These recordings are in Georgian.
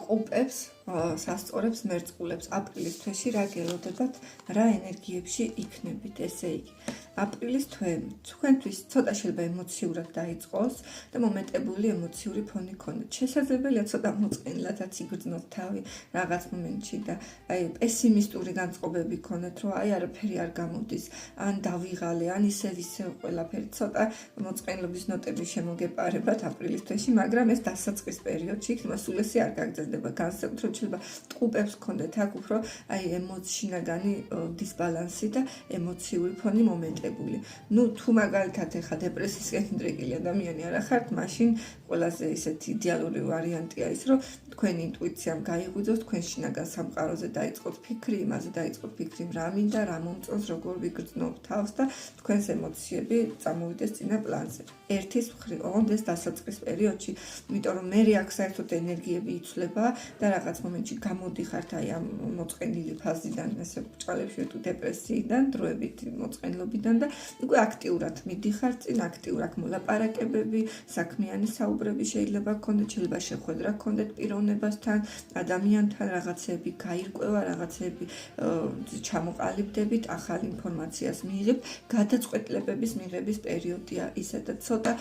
ტყუპებს, სასწორებს, მერწყულებს აპრილის თვეში რა გელოდებათ, რა ენერგიებში იქნებით, ესე იგი. აპრილის თვე თქვენთვის ცოტა შეიძლება ემოციურად დაიწყოს და მომენტებული ემოციური ფონი გქონდეთ. შესაძლებელია ცოტა მოწყენილადაც იგრძნოთ თავი რაღაც მომენტში და აი პესიმისტური განწყობები გქონდეთ, რომ აი არაფერი არ გამოდის, ან დავიღალე, ან ისევ ყველაფერი ცოტა მოწყენილობის ნოტები შემოგეპარებათ აპრილის თვეში, მაგრამ ეს დასაწყის პერიოდში იქნება, სულ ესე არ გაგრძელდება. განსაკუთრებით შეიძლება ტყუპებს გქონდეთ აქ უფრო აი შინაგანი დისბალანსი და ემოციური ფონი მომენტებული. ნუ თუ მაგალითად ეხა დეპრესიისკენ მიდრეკილი ადამიანი არ ახართ, მაშინ ყველაზე ისეთი იდეალური ვარიანტია ის, რომ თქვენი ინტუიციამ გაიღვიძოს, თქვენ შინაგან სამყაროზე დაიწყოთ ფიქრი, იმაზე დაიწყოთ ფიქრი, რა მინდა, რა მომწონს, როგორ ვიგრძნობ თავს და თქვენს ემოციები წამოვიდეს წინა პლანზე. ერთის მხრივ, ოღონდ ეს დასაწყის პერიოდში, იმიტომ რომ მე აქ საერთოდ ენერგიები იცვლება და რაღაც მომენტში გამოდიხართ აი ამ მოწყენილი ფაზიდან, ესე ბჭყალებში თუ დეპრესიიდან, დროებით მოწყენილობიდან და უკვე აქტიურად მიდიხართ წინ, აქტიურად მოლაპარაკებები, საქმიანი საუბრები შეიძლება გქონდეთ, შეიძლება შეხვედრა გქონდეთ პიროვნებასთან, ადამიანთან, რაღაცეები გაირკვევა, რაღაცეები ჩამოყალიბდებით, ახალ ინფორმაციას მიიღებთ, გადაწყვეტილებების მიღების პერიოდია ისე და ცოტა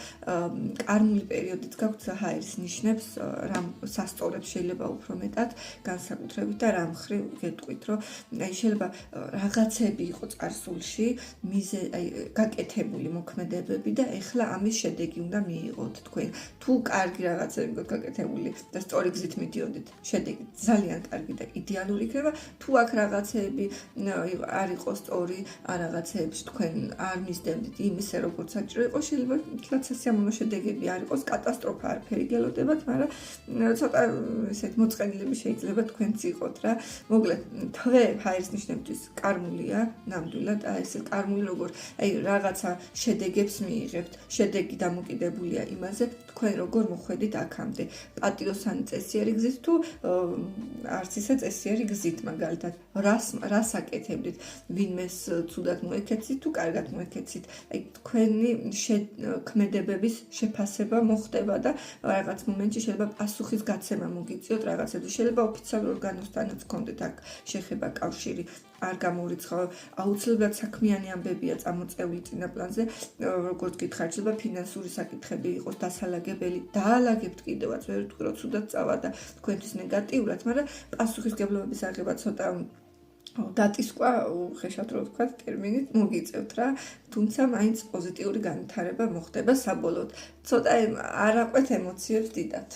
კარმული პერიოდიც გაქვთ საჰაერის ნიშნებს, რამ სასწორებს შეიძლება უფრო მეტად განსაკუთრებით და რამ მხრივ გეტყვით, რომ აი შეიძლება რაღაცები იყო წარსულში, აი გაკეთებული მოქმედებები და ეხლა ამის შედეგი უნდა მიიღოთ თქვენ. თუ კარგი რაღაცები გქონდეთ გაკეთებული და სწორი გზით მიდიოდით, შედეგი ძალიან კარგი და იდეალური იქნება. თუ აქ რაღაცეები არ იყო სწორი, ან რაღაცეებს თქვენ არ მისდევდით იმისე, როგორც საჭირო იყო, შეიძლება თლაც სასიამოვნო შედეგები არ იყოს, კატასტროფა არაფერი გელოდებათ, მაგრამ ცოტა ესეთ მოწყენილები შეიძლება თქვენც იყოთ რა. მოკლედ, თვე ჰაერის ნიშნებთვის კარმულია, ნამდვილად, აი ესე კარმული როგორ, აი რაღაცა შედეგებს მიიღებთ, შედეგი დამოკიდებულია იმაზე, თქვენ როგორ მოხვედით აქამდე. პატიოსანი წესიერი გზით თუ არც ისე წესიერი გზით, მაგალითად, რას აკეთებდით, ვინმეს ცუდად მოეკეცით თუ კარგად მოეკეცით. აი თქვენი ქმედებების შეფასება მოხდება და რაღაც მომენტში შეიძლება პასუხის გაცემა მოგიწიოთ რაღაცებზე. შეიძლება ოფიციალურ ორგანოსთანაც გქონდეთ აქ შეხება, კავშირი. არ გამორიცხავ, აუცილებლად საქმიანი ამბებია წამოწეული წინა პლანზე, როგორც გითხარით, შეიძლება ფინანსური საკითხები იყოს დასალაგებელი, დაალაგებთ კიდევაც, ვერ ვთქვი, რომ ცუდად წავა და თქვენთვის ნეგატიურად, მაგრამ პასუხისმგებლობის აღება ცოტა დატისკვა, უხეშად რო ვთქვათ, ტერმინით მოგიწევთ რა, თუმცა მაინც პოზიტიური განვითარება მოხდება საბოლოოდ. ცოტა არ აყვეთ ემოციებს დიდად.